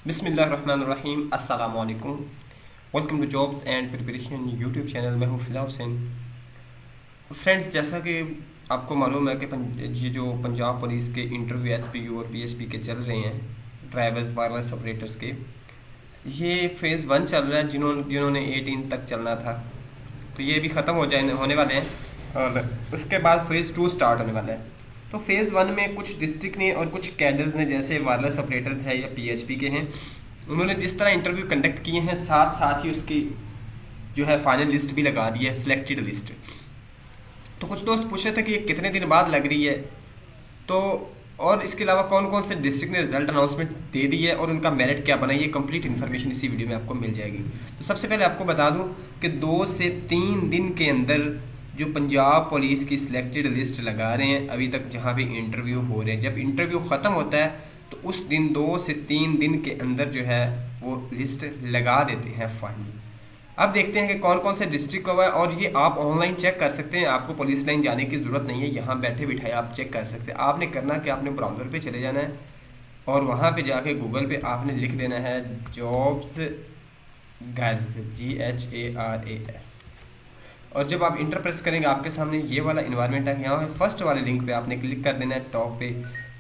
बिस्मिल्लाहिर्रहमानिर्रहीम अस्सलाम वालेकुम। Welcome to jobs and preparation YouTube channel. मैं हूँ फ़िदा हुसैन। फ्रेंड्स, जैसा कि आपको मालूम है कि ये जो पंजाब पुलिस के इंटरव्यू एसपीयू और पीएसपी के चल रहे हैं, ड्राइवर्स वायरलेस ऑपरेटर्स के, ये फ़ेज़ 1 चल रहा है जिन्होंने 18 तक चलना था, तो ये भी ख़त्म होने वाले हैं और उसके बाद फ़ेज़ 2 स्टार्ट होने वाला है। तो फेज़ 1 में कुछ डिस्ट्रिक्ट ने और कुछ कैडर्स ने, जैसे वायरलेस ऑपरेटर्स है या पीएचपी के हैं, उन्होंने जिस तरह इंटरव्यू कंडक्ट किए हैं, साथ साथ ही उसकी जो है फाइनल लिस्ट भी लगा दी है, सिलेक्टेड लिस्ट। तो कुछ दोस्त पूछ रहे थे कि ये कितने दिन बाद लग रही है, तो और इसके अलावा कौन कौन से डिस्ट्रिक्ट ने रिजल्ट अनाउंसमेंट दे दी है और उनका मेरिट क्या बना है, ये कंप्लीट इन्फॉर्मेशन इसी वीडियो में आपको मिल जाएगी। तो सबसे पहले आपको बता दूं कि 2 से 3 दिन के अंदर जो पंजाब पुलिस की सिलेक्टेड लिस्ट लगा रहे हैं, अभी तक जहां पे इंटरव्यू हो रहे हैं, जब इंटरव्यू ख़त्म होता है तो उस दिन 2 से 3 दिन के अंदर जो है वो लिस्ट लगा देते हैं फाइनल। अब देखते हैं कि कौन कौन से डिस्ट्रिक्ट का हुआ है, और ये आप ऑनलाइन चेक कर सकते हैं। आपको पुलिस लाइन जाने की ज़रूरत नहीं है, यहाँ बैठे बिठाए आप चेक कर सकते हैं। आपने करना कि आपने ब्राउज़र पे चले जाना है और वहाँ पे जाके गूगल पे आपने लिख देना है जॉब्स GARS, GHARAS, और जब आप इंटर प्रेस करेंगे आपके सामने ये वाला इन्वायरमेंट है। यहाँ पे फर्स्ट वाले लिंक पे आपने क्लिक कर देना है, टॉप पे।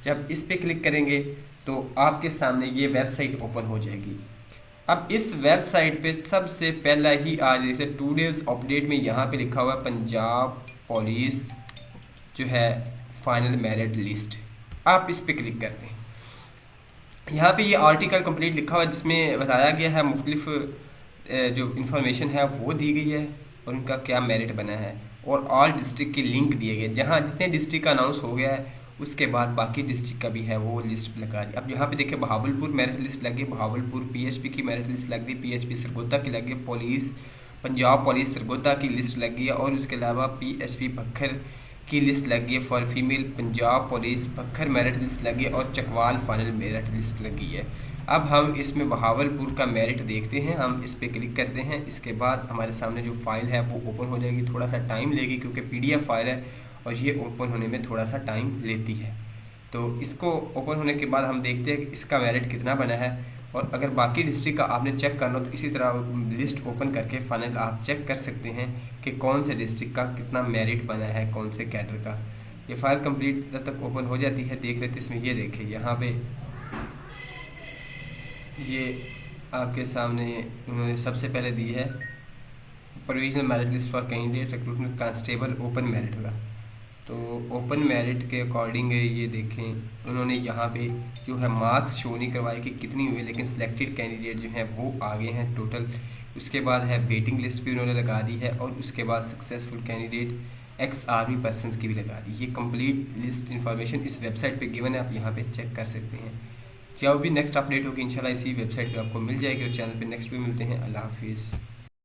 जब इस पे क्लिक करेंगे तो आपके सामने ये वेबसाइट ओपन हो जाएगी। अब इस वेबसाइट पे सबसे पहला ही आज जैसे 2 डेज़ अपडेट में यहाँ पे लिखा हुआ है पंजाब पुलिस जो है फाइनल मेरिट लिस्ट। आप इस पे क्लिक करते हैं, यहाँ पे ये आर्टिकल कंप्लीट लिखा हुआ है जिसमें बताया गया है, मुख्तलिफ जो इंफॉर्मेशन है वो दी गई है और उनका क्या मेरिट बना है, और ऑल डिस्ट्रिक्ट के लिंक दिए गए। जहाँ जितने डिस्ट्रिक्ट का अनाउंस हो गया है उसके बाद बाकी डिस्ट्रिक्ट का भी है वो लिस्ट लगा दी। अब यहाँ पे देखिए बहावलपुर मेरिट लिस्ट लगी, बहावलपुर पीएचपी की मेरिट लिस्ट लग गई, पीएचपी सरगोदा की लगी, पुलिस पंजाब पुलिस सरगोदा की लिस्ट लग गई है, और उसके अलावा पीएचपी भक्खर की लिस्ट लगी है for female, Punjab police Bhakkar merit list लगी है, और चकवाल फाइनल मेरिट लिस्ट लगी है। अब हम इसमें बहावलपुर का मेरिट देखते हैं, हम इस पर क्लिक करते हैं। इसके बाद हमारे सामने जो फाइल है वो ओपन हो जाएगी। थोड़ा सा टाइम लेगी क्योंकि पीडीएफ फाइल है और ये ओपन होने में थोड़ा सा टाइम लेती है। तो इसको ओपन होने के बाद हम देखते हैं कि इसका मेरिट कितना बना है, और अगर बाकी डिस्ट्रिक्ट का आपने चेक करना हो तो इसी तरह लिस्ट ओपन करके फाइनल आप चेक कर सकते हैं कि कौन से डिस्ट्रिक्ट का कितना मेरिट बना है, कौन से कैडर का। ये फाइल कंप्लीट जब तक ओपन हो जाती है देख लेते इसमें। ये देखिए यहाँ पे ये आपके सामने उन्होंने सबसे पहले दी है provisional merit list for candidate recruitment constable open merit का। तो ओपन मेरिट के अकॉर्डिंग ये देखें उन्होंने यहाँ पे जो है मार्क्स शो नहीं करवाए कि कितनी हुई, लेकिन सिलेक्टेड कैंडिडेट जो हैं वो आगे हैं टोटल। उसके बाद है वेटिंग लिस्ट भी उन्होंने लगा दी है, और उसके बाद successful candidate ex army persons की भी लगा दी। ये कंप्लीट लिस्ट इन्फॉर्मेशन इस वेबसाइट पे गिवन है, आप यहाँ पे चेक कर सकते हैं। जब भी नेक्स्ट अपडेट होगी इंशाल्लाह इसी वेबसाइट पे आपको मिल जाएगी, और चैनल पे नेक्स्ट भी मिलते हैं। अल्लाह हाफिज़।